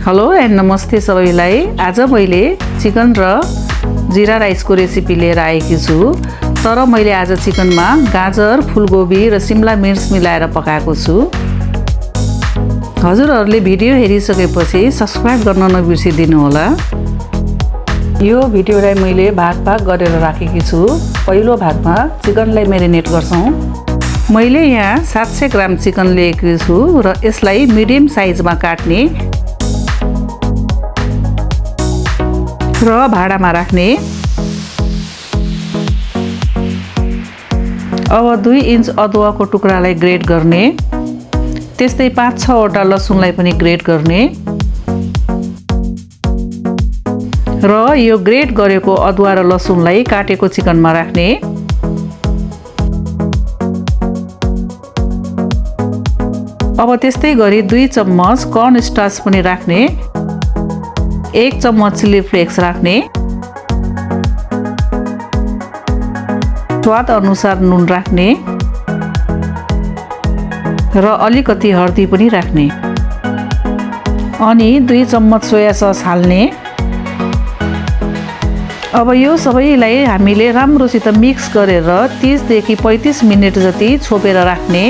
Hello and नमस्ते सबैलाई। आज मैले चिकन र जीरा राइसको रेसिपी लिएर आएकी छु। तर मैले आज चिकनमा गाजर, फुलगोबी र शिमला मिर्च मिलाएर पकाएको छु। हजुरहरूले भिडियो हेरिसकेपछि सब्स्क्राइब गर्न नबिर्सिदिनु होला। यो भिडियोलाई मैले भाग गरेर राखेकी छु। पहिलो भागमा चिकनलाई म्यारिनेट गर्छौं। मैले यहाँ 700 ग्राम चिकन लिएको छु र यसलाई मिडियम साइजमा काट्ने र भाडामा राख्ने। अब 2 इन्च अदुवाको टुक्रालाई ग्रेट गर्ने, त्यस्तै 5-6 वटा लसुनलाई पनि ग्रेट गर्ने र यो ग्रेट गरेको अदुवा र लसुनलाई काटेको चिकनमा राख्ने। अब त्यस्तै गरी 2 चम्मच कर्नस्टार्च पनि राख्ने, 1 चम्मच चिली फ्लेक्स राख्ने, स्वाद अनुसार नुन राख्ने र अलिकति हर्दी पनि राख्ने। अनि 2 चम्मच सोया सस हाल्ने। अब यो सबैलाई हामीले राम्रोसित मिक्स गरेर 30 देखि 35 मिनेट जति छोपेर राख्ने।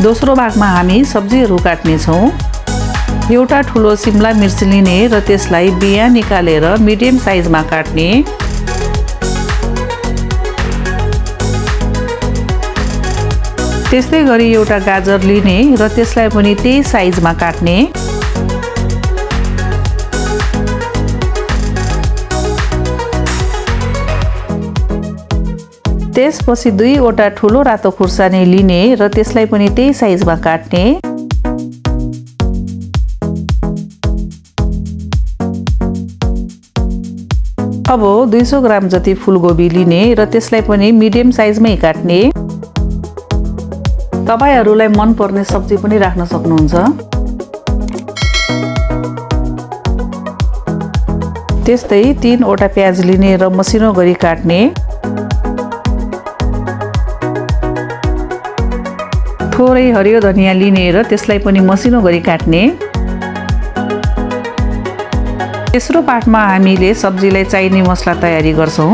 दोस्रो भागमा हामी सब्जीहरू काट्ने छौं। एउटा ठुलो शिमला मिर्च लिने र त्यसलाई बिया निकालेर मिडियम साइजमा काट्ने। त्यस्तै गरी एउटा गाजर लिने र त्यसलाई पनि त्यही साइजमा काट्ने। त्यसपछि 2 वटा ठुलो रातो खुर्सानी लिने र त्यसलाई पनि त्यही साइजमा काट्ने। अब 200 ग्राम जति फुलगोबी लिने र त्यसलाई पनि मिडियम साइजमै काट्ने। तपाईहरुलाई मन पर्ने सब्जी पनि राख्न सक्नुहुन्छ। त्यस्तै 3 वटा प्याज लिने र मसिनो गरी काट्ने। थोरै हरियो धनिया लिने र त्यसलाई पनि मसिनो गरी काट्ने। तेस्रो पार्टमा हामीले सब्जीलाई चाहिने मसला तयारी गर्छौं।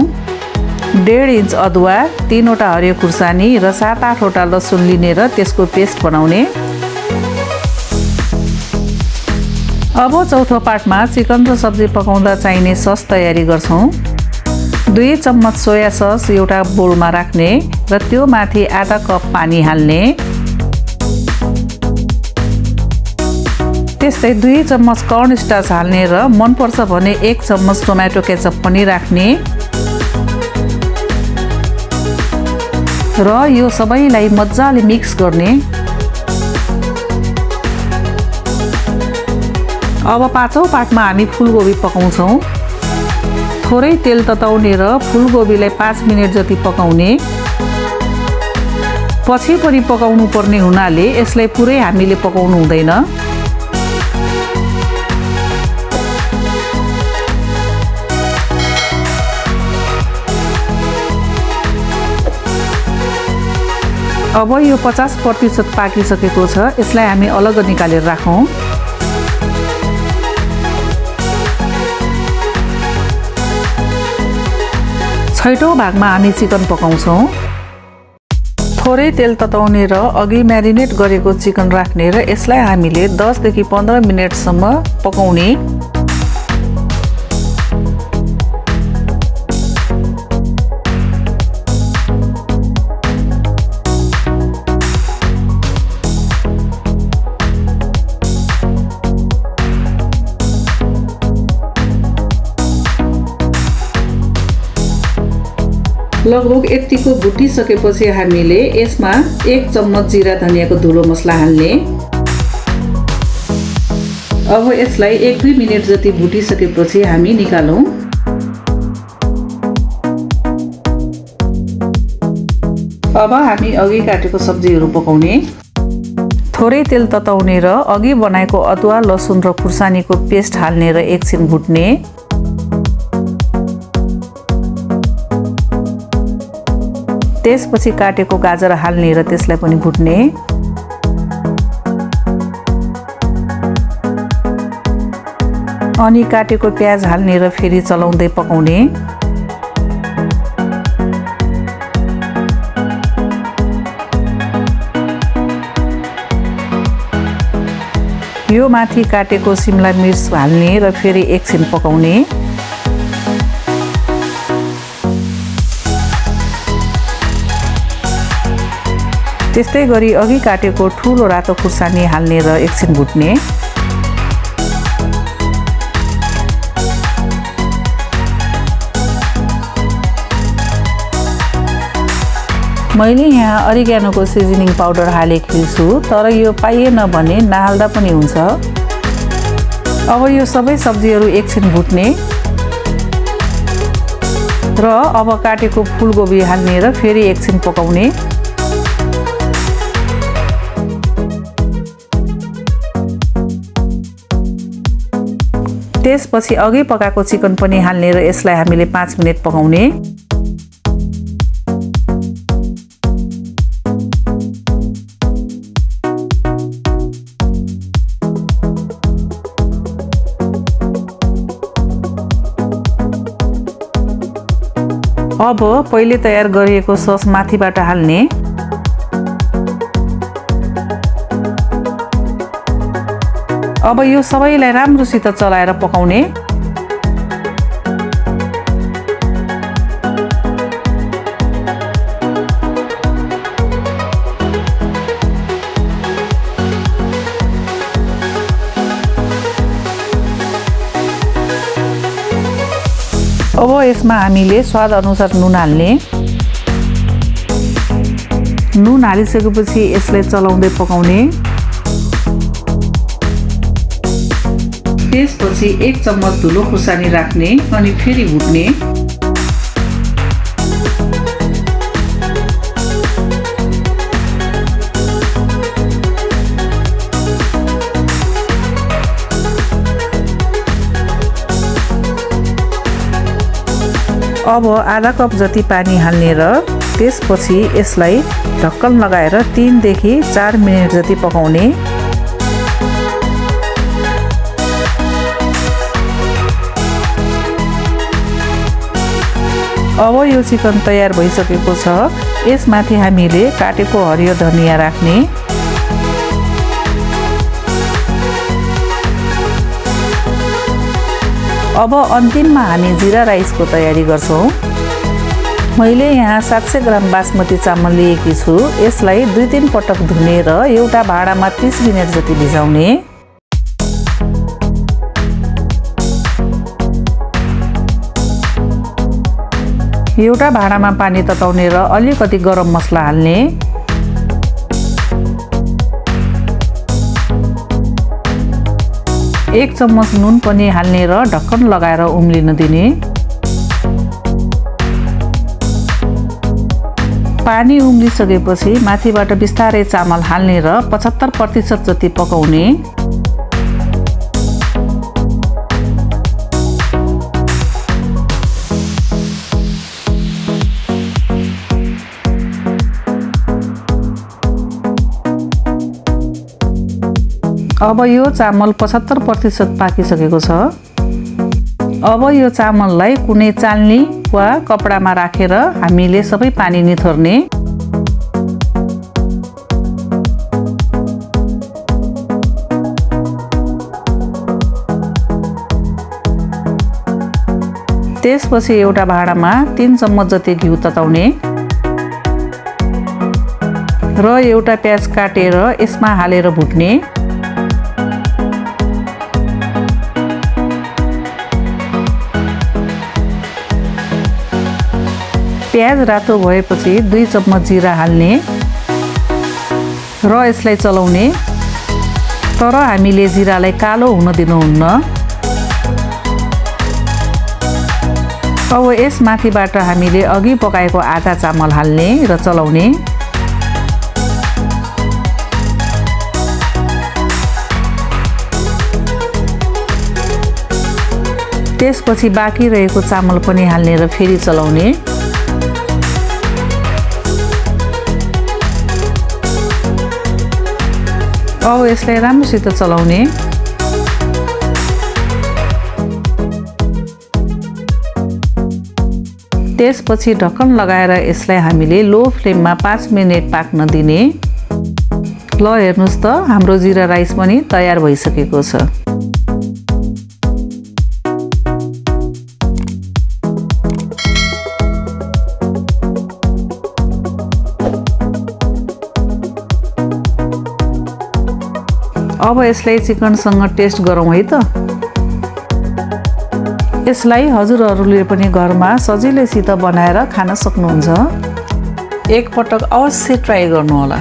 1.5 इन्च अदुवा, 3 वटा हरियो खुर्सानी र 7-8 वटा लसुन लिने र त्यसको पेस्ट बनाउने। अब चौथो पार्टमा चिकन र सब्जी पकाउँदा चाहिने सस तयारी गर्छौं। 2 चम्मच सोया सस एउटा बोलमा राख्ने र त्यो माथि आधा कप पानी हाल्ने। त्यस्तै 2 चम्मच कर्नस्टार्च हाल्ने र मन पर्छ भने 1 चम्मच टोमेटो केचप पनि राख्ने र यो सबैलाई मज्जाले मिक्स गर्ने। अब 5औं पार्टमा हामी फुलगोबी पकाउँछौं। थोरै तेल तताउने र फुलगोबीलाई 5 मिनेट जति पकाउने। पछि पनि पकाउनु पर्ने हुनाले यसलाई पुरै हामीले पकाउनु हुँदैन। अब यो 50% पाकिसकेको छ। यसलाई हामी अलग निकालेर राखौं। छैटौं भागमा हामी चिकन पकाउँछौं। थोरै तेल तताउने र अघि म्यारिनेट गरेको चिकन राख्ने र यसलाई हामीले 10 देखि 15 मिनेटसम्म पकाउने। लगभग यतिको भुटिसकेपछि हामीले यसमा 1 चम्मच जिरा धनियाको धुलो मसला हाल्ने। अब यसलाई 1-2 मिनेट जति भुटिसकेपछि हामी निकालौं। अब हामी अघि काटेको सब्जीहरू पकाउने। थोरै तेल तताउने र अघि बनाएको अदुवा, लसुन र खुर्सानीको पेस्ट हाल्ने र एकछिन भुट्ने। त्यसपछि काटेको गाजर हाल्ने र त्यसलाई पनि भुट्ने। अनि काटेको प्याज हाल्ने र फेरि चलाउँदै पकाउने। यो माथि काटेको सिमला मिर्च हाल्ने र फेरि एकछिन पकाउने। त्यस्तै गरी अघि काटेको ठुलो रातो खुर्सानी हाल्ने र एकछिन भुट्ने। मैले यहाँ अरिग्यानोको सिजनिङ पाउडर हालेको छु, तर यो पाइएन भने नहाल्दा पनि हुन्छ। अब यो सबै सब्जीहरू एकछिन भुट्ने र अब काटेको फुलकोपी हाल्ने र फेरि एकछिन पकाउने। त्यसपछि अघि पकाएको चिकन पनि हाल्ने र यसलाई हामीले 5 मिनेट पकाउने। अब पहिले तयार गरिएको सस माथिबाट हाल्ने। अब यो सबैलाई राम्रोसित चलाएर पकाउने। अब यसमा हामीले स्वाद अनुसार नुन हाल्ने। नुन हालिसकेपछि यसलाई चलाउँदै पकाउने। त्यसपछि 1 चम्मच धुलो खुर्सानी राख्ने अनि फेरि भुट्ने। अब आधा कप जति पानी हाल्ने र त्यसपछि यसलाई ढक्कन लगाएर 3 देखि 4 मिनेट जति पकाउने। अब यो चिकन तयार भइसकेको छ। यसमाथि हामीले काटेको हरियो धनिया राख्ने। अब अन्तिममा हामी जीरा राइसको तयारी गर्छौं। मैले यहाँ 700 ग्राम बासमती चामल लिएकी छु। यसलाई 2-3 पटक धुने र एउटा भाँडामा 30 मिनेट जति भिजाउने। एउटा भाँडामा पानी तताउने र अलिकति गरम मसला हाल्ने। एक चम्मच नुन पनि हाल्ने र ढक्कन लगाएर उम्लिन दिने। पानी उम्लिसकेपछि माथिबाट बिस्तारै चामल हाल्ने र 75% जति पकाउने। अब यो चामल 75% पाकिसकेको छ। अब यो चामललाई कुनै चाल्नी वा कपडामा राखेर हामीले सबै पानी निथर्ने। त्यसपछि एउटा भाँडामा 3 चम्मच जति घिउ तताउने र एउटा प्याज काटेर यसमा हालेर भुट्ने। प्याज रातो भएपछि 2 चम्मच जीरा हाल्ने र यसलाई चलाउने। तर हामीले जीरालाई कालो हुन दिनुहुन्न। अब यस माथिबाट हामीले अघि पकाएको आधा चामल हाल्ने र चलाउने। त्यसपछि बाँकी रहेको चामल पनि हाल्ने र फेरि चलाउने। अब यसलाई राम्रोसित चलाउने। त्यसपछि ढक्कन लगाएर यसलाई हामीले लो फ्लेममा 5 मिनेट पाक्न दिने। ल हेर्नुस् त हाम्रो जीरा राइस पनि तयार भइसकेको छ। अब यसलाई चिकनसँग टेस्ट गरौँ है त। यसलाई हजुरहरूले पनि घरमा सजिलैसित बनाएर खान सक्नुहुन्छ। एक पटक अवश्य ट्राई गर्नु होला।